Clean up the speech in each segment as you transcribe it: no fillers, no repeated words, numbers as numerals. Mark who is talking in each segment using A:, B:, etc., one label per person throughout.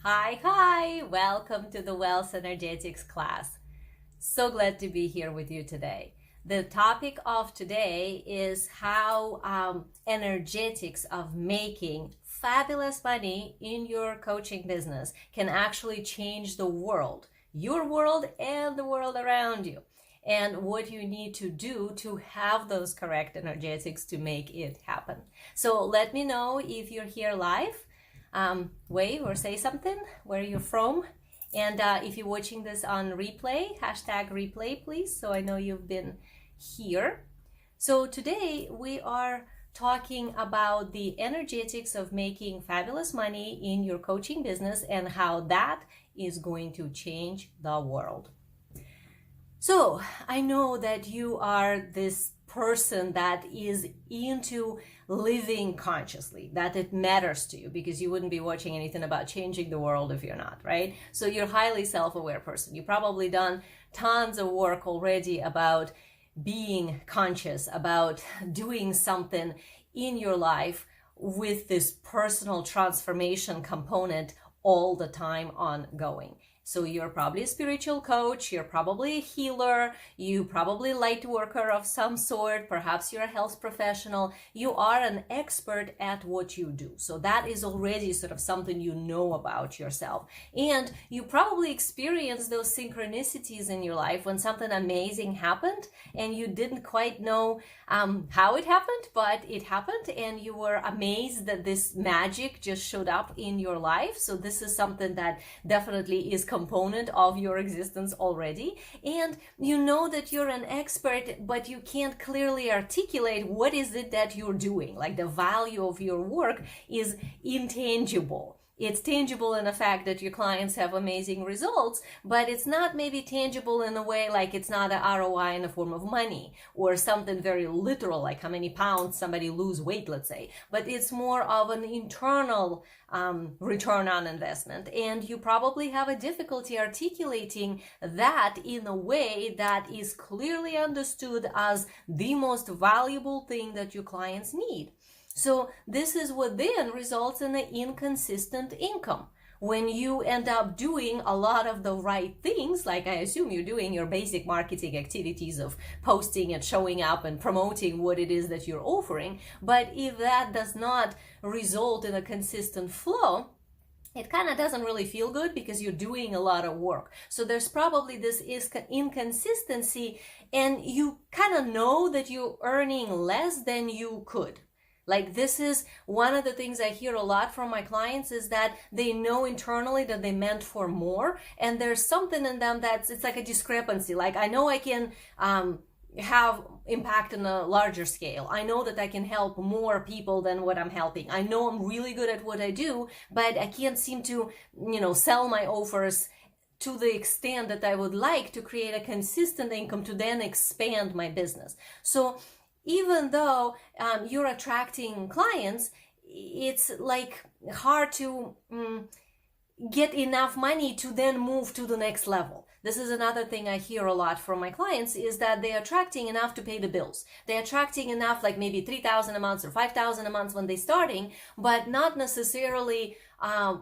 A: Hi, welcome to the Wealth Energetics class. So glad to be here with you today. The topic of today is how energetics of making fabulous money in your coaching business can actually change the world, your world and the world around you, and what you need to do to have those correct energetics to make it happen. So let me know if you're here live. Wave or say something, where you're from. And if you're watching this on replay, hashtag replay, please, so I know you've been here. So today we are talking about the energetics of making fabulous money in your coaching business and how that is going to change the world. So I know that you are this person that is into living consciously, that it matters to you, because you wouldn't be watching anything about changing the world if you're not, right? So you're a highly self-aware person. You've probably done tons of work already about being conscious, about doing something in your life with this personal transformation component all the time ongoing. So you're probably a spiritual coach, you're probably a healer, you probably a light worker of some sort, perhaps you're a health professional, you are an expert at what you do. So that is already sort of something you know about yourself. And you probably experienced those synchronicities in your life when something amazing happened and you didn't quite know how it happened, but it happened and you were amazed that this magic just showed up in your life. So this is something that definitely is component of your existence already, and you know that you're an expert, but you can't clearly articulate what is it that you're doing. Like the value of your work is intangible. It's tangible in the fact that your clients have amazing results, but it's not maybe tangible in a way like it's not an ROI in the form of money or something very literal, like how many pounds somebody lose weight, let's say. But it's more of an internal return on investment. And you probably have a difficulty articulating that in a way that is clearly understood as the most valuable thing that your clients need. So this is what then results in an inconsistent income. When you end up doing a lot of the right things, like I assume you're doing your basic marketing activities of posting and showing up and promoting what it is that you're offering, but if that does not result in a consistent flow, it kind of doesn't really feel good because you're doing a lot of work. So there's probably this inconsistency, and you kind of know that you're earning less than you could. Like this is one of the things I hear a lot from my clients, is that they know internally that they meant for more, and there's something in them it's like a discrepancy. Like I know I can have impact on a larger scale. I know that I can help more people than what I'm helping. I know I'm really good at what I do, but I can't seem to, sell my offers to the extent that I would like to create a consistent income to then expand my business. So even though you're attracting clients, it's like hard to get enough money to then move to the next level. This is another thing I hear a lot from my clients, is that they're attracting enough to pay the bills. They're attracting enough, like maybe 3,000 a month or 5,000 a month when they're starting, but not necessarily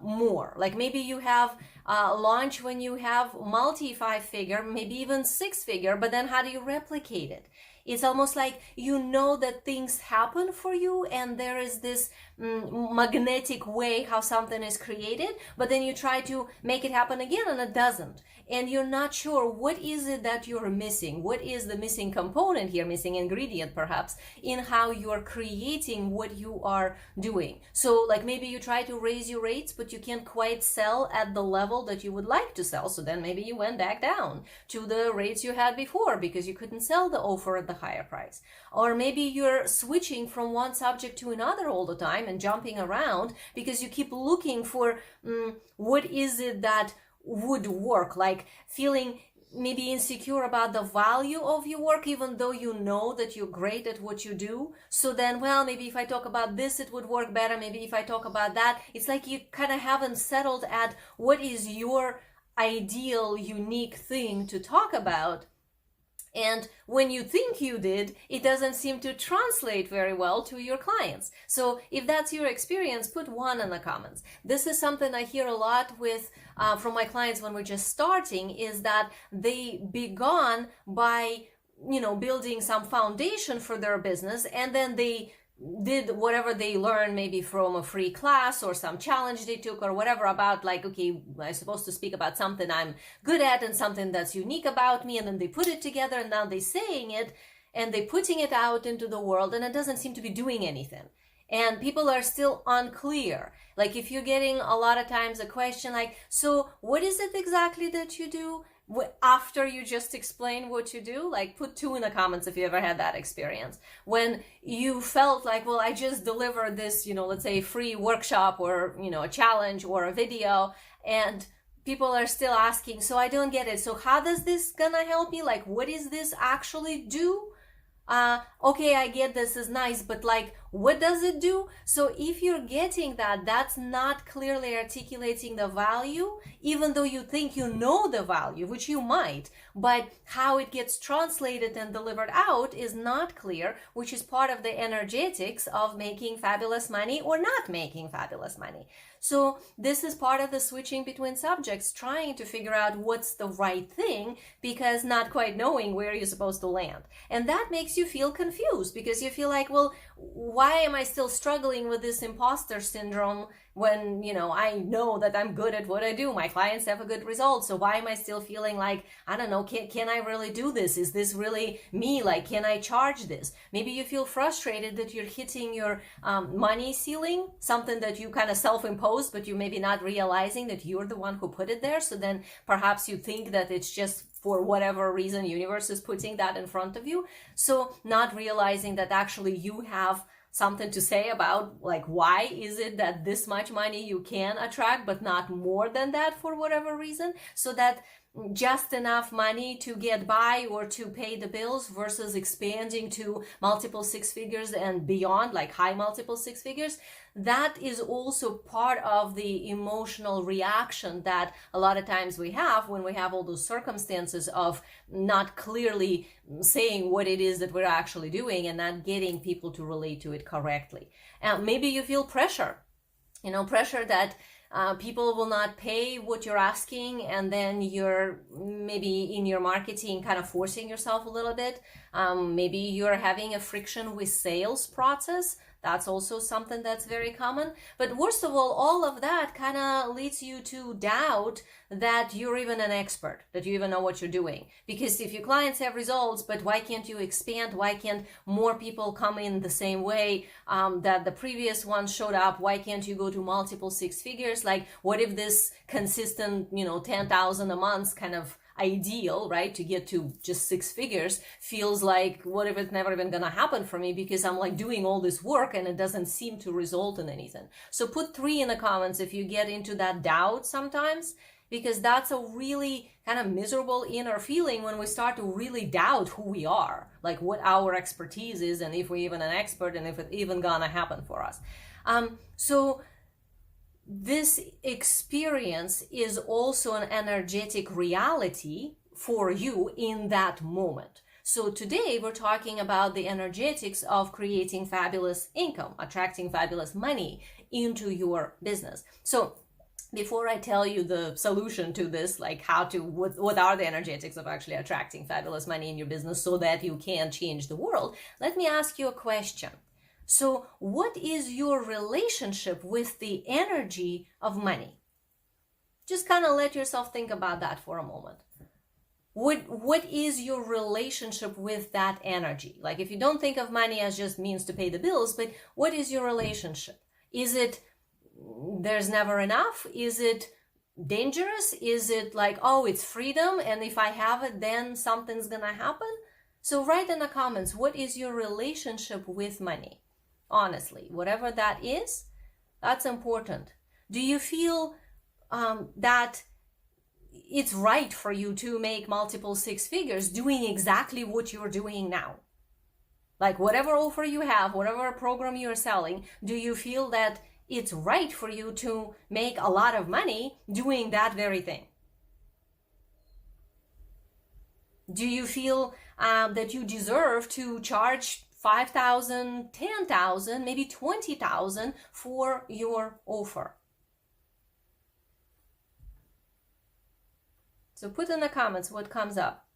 A: more. Like maybe you have launch when you have multi 5-figure, maybe even 6-figure, but then how do you replicate it? It's almost like you know that things happen for you and there is this magnetic way how something is created, but then you try to make it happen again and it doesn't. And you're not sure what is it that you're missing. What is the missing component here, missing ingredient perhaps, in how you're creating what you are doing. So like maybe you try to raise your rates, but you can't quite sell at the level that you would like to sell. So then maybe you went back down to the rates you had before because you couldn't sell the offer at the higher price. Or maybe you're switching from one subject to another all the time and jumping around because you keep looking for what is it that would work, like feeling maybe insecure about the value of your work, even though you know that you're great at what you do. So then, well, maybe if I talk about this, it would work better. Maybe if I talk about that, it's like you kind of haven't settled at what is your ideal, unique thing to talk about. And when you think you did, it doesn't seem to translate very well to your clients. So if that's your experience, put 1 in the comments. This is something I hear a lot with from my clients when we're just starting, is that they begun by, building some foundation for their business, and then they did whatever they learned, maybe from a free class or some challenge they took or whatever, about like, okay, I'm supposed to speak about something I'm good at and something that's unique about me, and then they put it together and now they're saying it and they're putting it out into the world, and it doesn't seem to be doing anything. And people are still unclear. Like if you're getting a lot of times a question like, so what is it exactly that you do? After you just explain what you do, like put 2 in the comments if you ever had that experience. When you felt like, well, I just delivered this, let's say free workshop or, a challenge or a video, and people are still asking, so I don't get it. So how does this gonna help me? Like, what does this actually do? Okay, I get this is nice, but like, what does it do? So if you're getting that, that's not clearly articulating the value, even though you think you know the value, which you might, but how it gets translated and delivered out is not clear, which is part of the energetics of making fabulous money or not making fabulous money. So this is part of the switching between subjects, trying to figure out what's the right thing, because not quite knowing where you're supposed to land. And that makes you feel confused, because you feel like, well, why am I still struggling with this imposter syndrome when, I know that I'm good at what I do? My clients have a good result. So why am I still feeling like, I don't know, can I really do this? Is this really me? Like, can I charge this? Maybe you feel frustrated that you're hitting your money ceiling, something that you kind of self-imposed, but you maybe not realizing that you're the one who put it there. So then perhaps you think that it's just for whatever reason, universe is putting that in front of you. So not realizing that actually you have something to say about, like, why is it that this much money you can attract, but not more than that for whatever reason, so that just enough money to get by or to pay the bills versus expanding to multiple 6 figures and beyond, like high multiple 6 figures. That is also part of the emotional reaction that a lot of times we have when we have all those circumstances of not clearly saying what it is that we're actually doing and not getting people to relate to it correctly. Maybe you feel pressure, pressure that people will not pay what you're asking, and then you're maybe in your marketing kind of forcing yourself a little bit. Maybe you're having a friction with sales process. That's also something that's very common. But worst of all of that kind of leads you to doubt that you're even an expert, that you even know what you're doing. Because if your clients have results, but why can't you expand? Why can't more people come in the same way that the previous one showed up? Why can't you go to multiple 6 figures? Like, what if this consistent, 10,000 a month kind of ideal, right, to get to just 6 figures feels like, what if it's never even gonna happen for me, because I'm like doing all this work and it doesn't seem to result in anything. So put 3 in the comments if you get into that doubt sometimes, because that's a really kind of miserable inner feeling when we start to really doubt who we are, like what our expertise is, and if we're even an expert, and if it's even gonna happen for us. So this experience is also an energetic reality for you in that moment. So today we're talking about the energetics of creating fabulous income, attracting fabulous money into your business. So before I tell you the solution to this, like what are the energetics of actually attracting fabulous money in your business so that you can change the world, let me ask you a question. So what is your relationship with the energy of money? Just kind of let yourself think about that for a moment. What is your relationship with that energy? Like, if you don't think of money as just means to pay the bills, but what is your relationship? Is it there's never enough? Is it dangerous? Is it like, oh, it's freedom, and if I have it, then something's gonna happen? So write in the comments, what is your relationship with money? Honestly, whatever that is, that's important. Do you feel that it's right for you to make multiple 6 figures doing exactly what you're doing now? Like, whatever offer you have, whatever program you're selling, do you feel that it's right for you to make a lot of money doing that very thing? Do you feel that you deserve to charge 5,000, 10,000, maybe 20,000 for your offer. So put in the comments what comes up.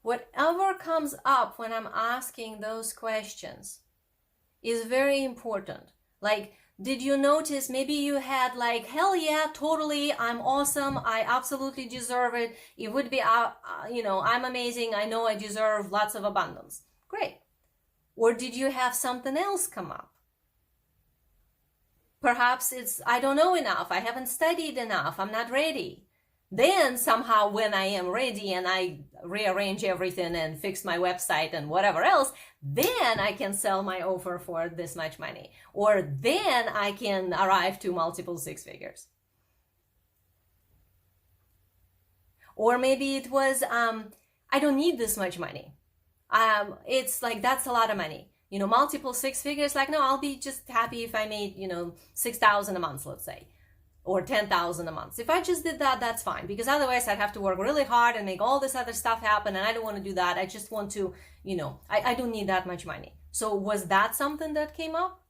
A: Whatever comes up when I'm asking those questions is very important. Like, did you notice maybe you had like, hell yeah, totally, I'm awesome, I absolutely deserve it. It would be, I'm amazing, I know I deserve lots of abundance. Great. Or did you have something else come up? Perhaps it's, I don't know enough, I haven't studied enough, I'm not ready. Then somehow when I am ready and I rearrange everything and fix my website and whatever else, then I can sell my offer for this much money. Or then I can arrive to multiple six figures. Or maybe it was, I don't need this much money. It's like, that's a lot of money. Multiple six figures, like, no, I'll be just happy if I made, 6,000 a month, let's say, or 10,000 a month. If I just did that, that's fine, because otherwise I'd have to work really hard and make all this other stuff happen, and I don't want to do that. I just want to, I don't need that much money. So was that something that came up?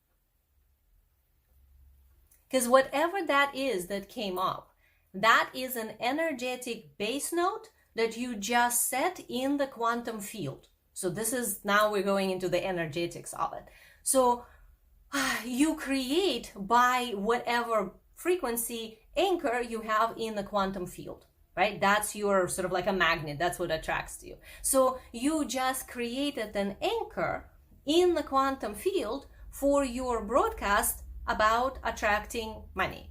A: Because whatever that is that came up, that is an energetic base note that you just set in the quantum field. So this is, now we're going into the energetics of it. So you create by whatever frequency anchor you have in the quantum field, right? That's your sort of like a magnet. That's what attracts you. So you just created an anchor in the quantum field for your broadcast about attracting money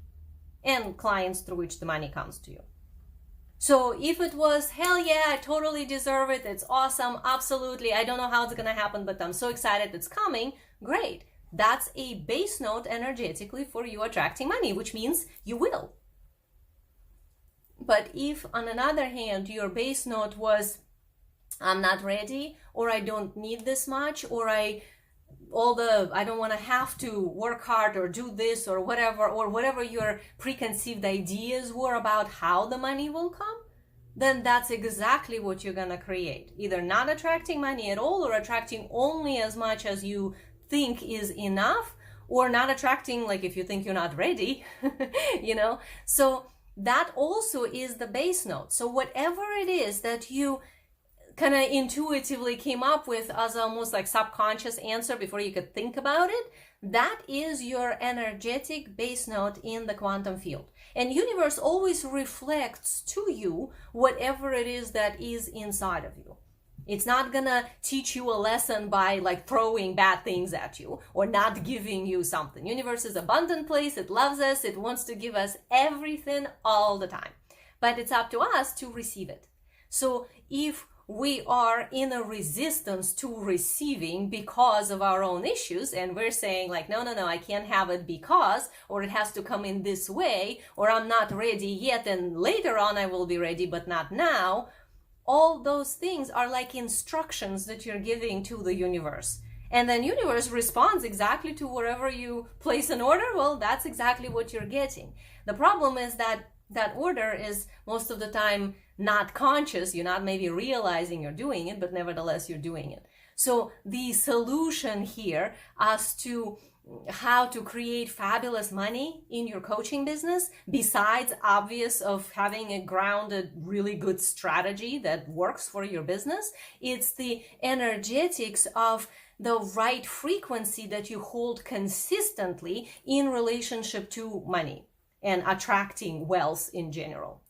A: and clients through which the money comes to you. So if it was, hell yeah, I totally deserve it, it's awesome, absolutely, I don't know how it's going to happen, but I'm so excited it's coming, great. That's a base note energetically for you attracting money, which means you will. But if, on another hand, your base note was, I'm not ready, or I don't need this much, or I don't want to have to work hard or do this or whatever your preconceived ideas were about how the money will come, then that's exactly what you're going to create. Either not attracting money at all, or attracting only as much as you think is enough, or not attracting, like if you think you're not ready, So that also is the base note. So whatever it is that you kind of intuitively came up with as almost like subconscious answer before you could think about it, that is your energetic base note in the quantum field. And universe always reflects to you whatever it is that is inside of you. It's not gonna teach you a lesson by like throwing bad things at you or not giving you something. Universe is an abundant place. It loves us. It wants to give us everything all the time. But it's up to us to receive it. So if we are in a resistance to receiving because of our own issues, and we're saying like, no, I can't have it because, or it has to come in this way, or I'm not ready yet, and later on I will be ready, but not now. All those things are like instructions that you're giving to the universe. And then universe responds exactly to wherever you place an order. Well, that's exactly what you're getting. The problem is that that order is most of the time not conscious. You're not maybe realizing you're doing it, but nevertheless you're doing it. So the solution here as to how to create fabulous money in your coaching business, besides obvious of having a grounded, really good strategy that works for your business, it's the energetics of the right frequency that you hold consistently in relationship to money and attracting wealth in general.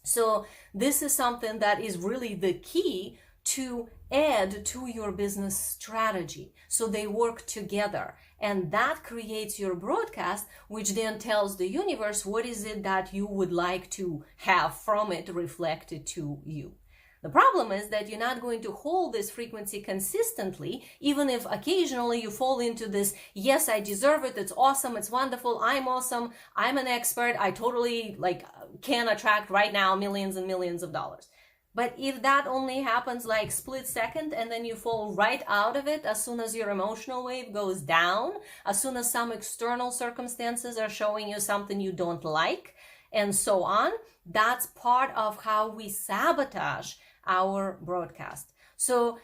A: So this is something that is really the key to add to your business strategy. So they work together, and that creates your broadcast, which then tells the universe what is it that you would like to have from it reflected to you. The problem is that you're not going to hold this frequency consistently, even if occasionally you fall into this, yes, I deserve it, it's awesome, it's wonderful, I'm an expert, I totally can attract right now millions and millions of dollars. But if that only happens like split second, and then you fall right out of it as soon as your emotional wave goes down, as soon as some external circumstances are showing you something you don't like, and so on, that's part of how we sabotage our broadcast. So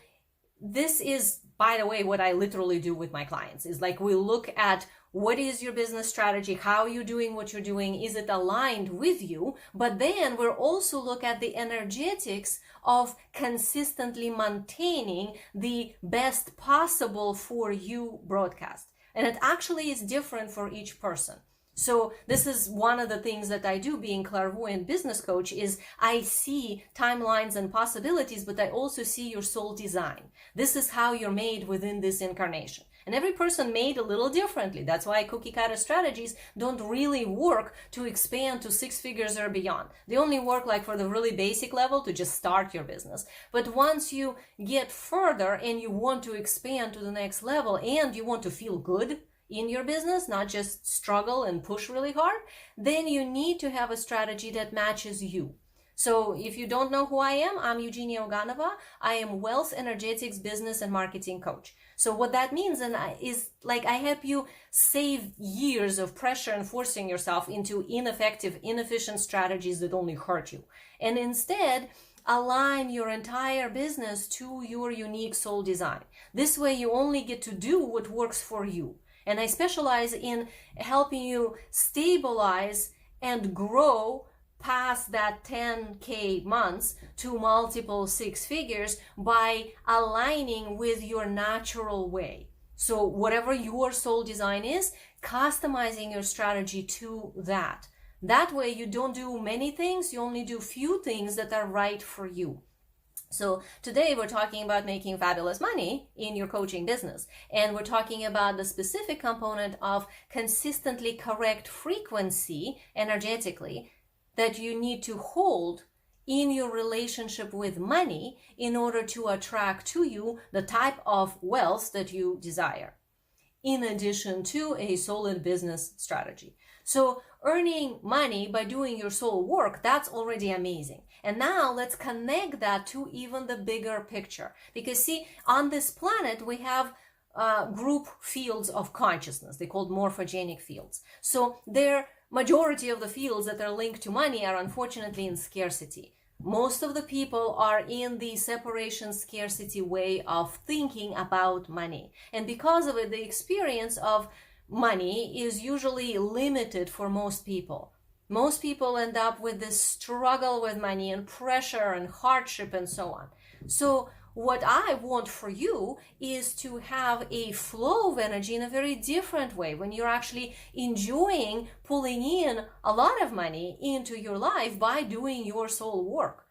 A: this is, by the way, what I literally do with my clients is like we look at what is your business strategy, how are you doing what you're doing, is it aligned with you? But then we'll also look at the energetics of consistently maintaining the best possible for you broadcast. And it actually is different for each person. So this is one of the things that I do being clairvoyant business coach is I see timelines and possibilities, but I also see your soul design. This is how you're made within this incarnation. And every person made a little differently. That's why cookie cutter strategies don't really work to expand to 6 figures or beyond. They only work like for the really basic level to just start your business. But once you get further and you want to expand to the next level and you want to feel good in your business, not just struggle and push really hard, then you need to have a strategy that matches you. So if you don't know who I am, I'm Eugenia Oganova. I am Wealth, Energetics, Business, and Marketing Coach. So what that means is like I help you save years of pressure and forcing yourself into ineffective, inefficient strategies that only hurt you. And instead, align your entire business to your unique soul design. This way you only get to do what works for you. And I specialize in helping you stabilize and grow past that 10K months to multiple 6 figures by aligning with your natural way. So whatever your soul design is, customizing your strategy to that. That way you don't do many things, you only do few things that are right for you. So today we're talking about making fabulous money in your coaching business. And we're talking about the specific component of consistently correct frequency energetically that you need to hold in your relationship with money in order to attract to you the type of wealth that you desire, in addition to a solid business strategy. So earning money by doing your soul work, that's already amazing. And now let's connect that to even the bigger picture. Because see, on this planet, we have group fields of consciousness. They're called morphogenic fields. So their majority of the fields that are linked to money are unfortunately in scarcity. Most of the people are in the separation scarcity way of thinking about money. And because of it, the experience of money is usually limited for most people. Most people end up with this struggle with money and pressure and hardship and so on. So what I want for you is to have a flow of energy in a very different way when you're actually enjoying pulling in a lot of money into your life by doing your soul work.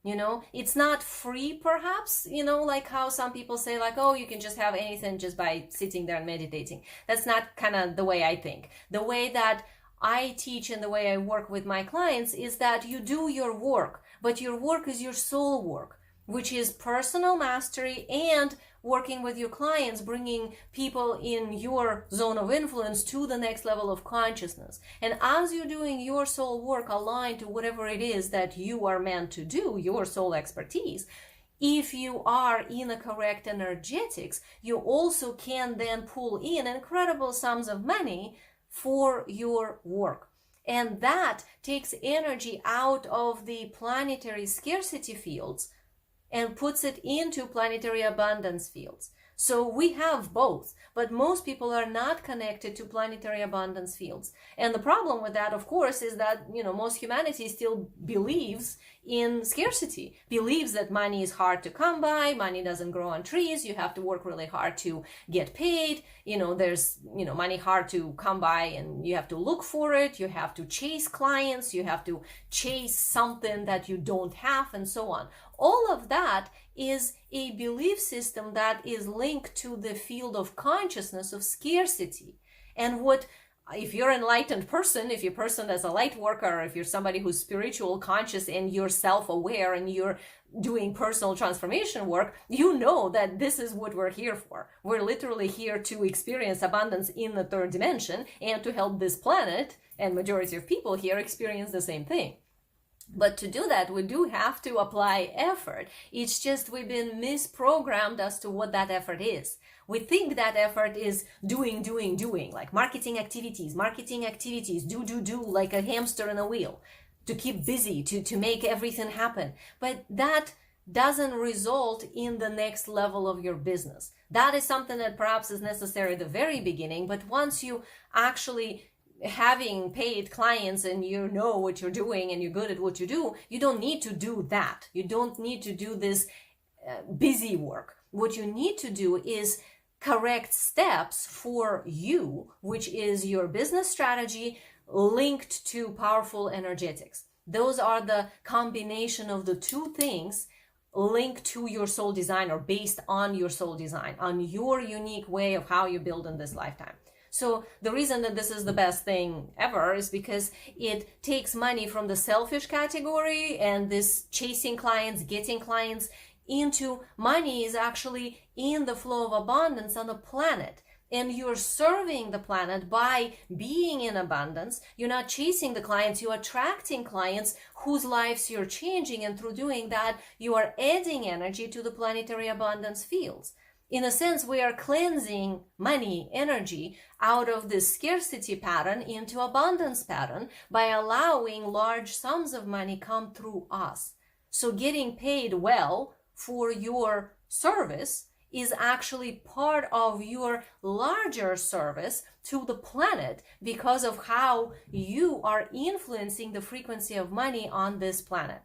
A: You know, it's not free perhaps, you know, like how some people say like, oh, you can just have anything just by sitting there and meditating. That's not kind of the way I think. The way that I teach and the way I work with my clients is that you do your work, but your work is your soul work, which is personal mastery and working with your clients, bringing people in your zone of influence to the next level of consciousness. And as you're doing your soul work aligned to whatever it is that you are meant to do, your soul expertise, if you are in a correct energetics, you also can then pull in incredible sums of money for your work. And that takes energy out of the planetary scarcity fields and puts it into planetary abundance fields. So we have both, but most people are not connected to planetary abundance fields. And the problem with that, of course, is that, you know, most humanity still believes in scarcity, believes that money is hard to come by, money doesn't grow on trees, you have to work really hard to get paid, you know, there's, you know, money hard to come by and you have to look for it, you have to chase clients, you have to chase something that you don't have, and so on. All of that is a belief system that is linked to the field of consciousness of scarcity. And what, if you're an enlightened person, if you're a person that's a light worker, if you're somebody who's spiritual, conscious, and you're self-aware and you're doing personal transformation work, you know that this is what we're here for. We're literally here to experience abundance in the third dimension and to help this planet and majority of people here experience the same thing. But to do that, we do have to apply effort. It's just we've been misprogrammed as to what that effort is. We think that effort is doing, like marketing activities, do, like a hamster in a wheel, to keep busy, to make everything happen. But that doesn't result in the next level of your business. That is something that perhaps is necessary at the very beginning, but once you actually having paid clients and you know what you're doing and you're good at what you do, you don't need to do that. You don't need to do this busy work. What you need to do is correct steps for you, which is your business strategy linked to powerful energetics. Those are the combination of the two things linked to your soul design, or based on your soul design, on your unique way of how you build in this lifetime. So the reason that this is the best thing ever is because it takes money from the selfish category and this chasing clients, getting clients, into money is actually in the flow of abundance on the planet. And you're serving the planet by being in abundance. You're not chasing the clients, you're attracting clients whose lives you're changing. And through doing that, you are adding energy to the planetary abundance fields. In a sense, we are cleansing money, energy, out of this scarcity pattern into abundance pattern by allowing large sums of money come through us. So getting paid well for your service is actually part of your larger service to the planet, because of how you are influencing the frequency of money on this planet.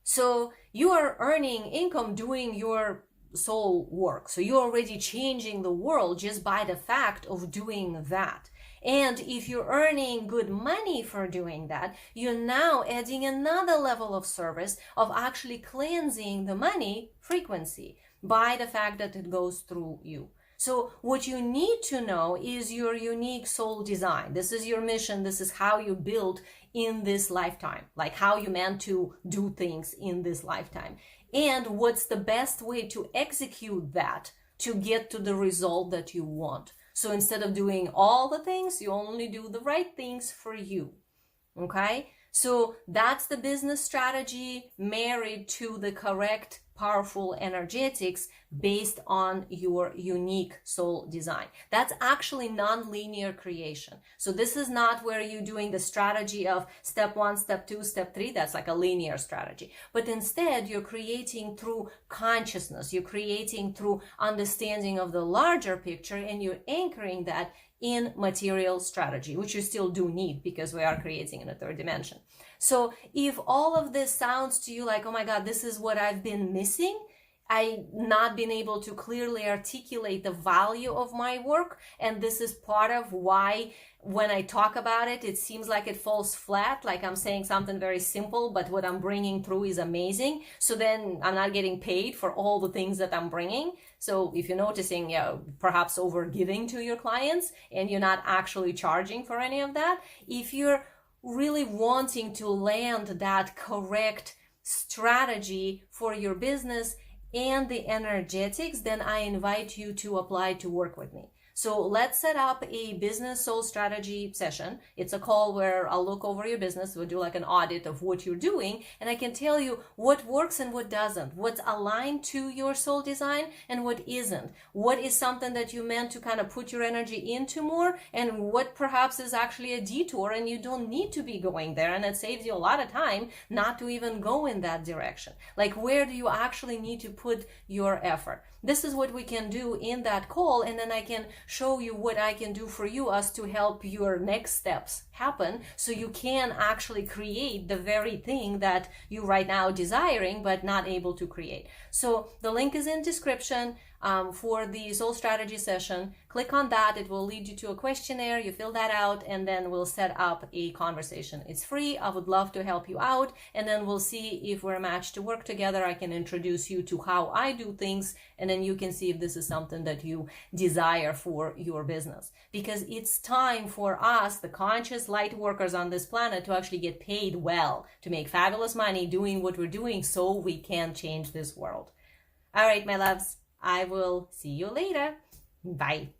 A: So you are earning income doing your soul work. So you're already changing the world just by the fact of doing that. And if you're earning good money for doing that, you're now adding another level of service of actually cleansing the money frequency by the fact that it goes through you. So what you need to know is your unique soul design. This is your mission. This is how you build in this lifetime, like how you meant to do things in this lifetime. And what's the best way to execute that to get to the result that you want. So instead of doing all the things, you only do the right things for you. Okay? So that's the business strategy married to the correct, powerful energetics based on your unique soul design. That's actually non-linear creation. So this is not where you're doing the strategy of step 1, step 2, step 3. That's like a linear strategy. But instead, you're creating through consciousness. You're creating through understanding of the larger picture, and you're anchoring that in material strategy, which you still do need because we are creating in a third dimension. So if all of this sounds to you like, oh my God, this is what I've been missing, I've not been able to clearly articulate the value of my work, and this is part of why when I talk about it, it seems like it falls flat, like I'm saying something very simple, but what I'm bringing through is amazing. So then I'm not getting paid for all the things that I'm bringing. So if you're noticing, perhaps over giving to your clients and you're not actually charging for any of that, if you're really wanting to land that correct strategy for your business and the energetics, then I invite you to apply to work with me. So let's set up a business soul strategy session. It's a call where I'll look over your business. We'll do like an audit of what you're doing, and I can tell you what works and what doesn't, what's aligned to your soul design and what isn't, what is something that you meant to kind of put your energy into more, and what perhaps is actually a detour and you don't need to be going there, and it saves you a lot of time not to even go in that direction. Like, where do you actually need to put your effort? This is what we can do in that call, and then I can show you what I can do for you as to help your next steps happen, so you can actually create the very thing that you right now desiring but not able to create. So the link is in description for the soul strategy session. Click on that. It will lead you to a questionnaire. You fill that out, and then we'll set up a conversation. It's free. I would love to help you out, and then we'll see if we're a match to work together. I can introduce you to how I do things, and then you can see if this is something that you desire for your business. Because it's time for us, the conscious light workers on this planet, to actually get paid well, to make fabulous money doing what we're doing so we can change this world. All right, my loves. I will see you later. Bye.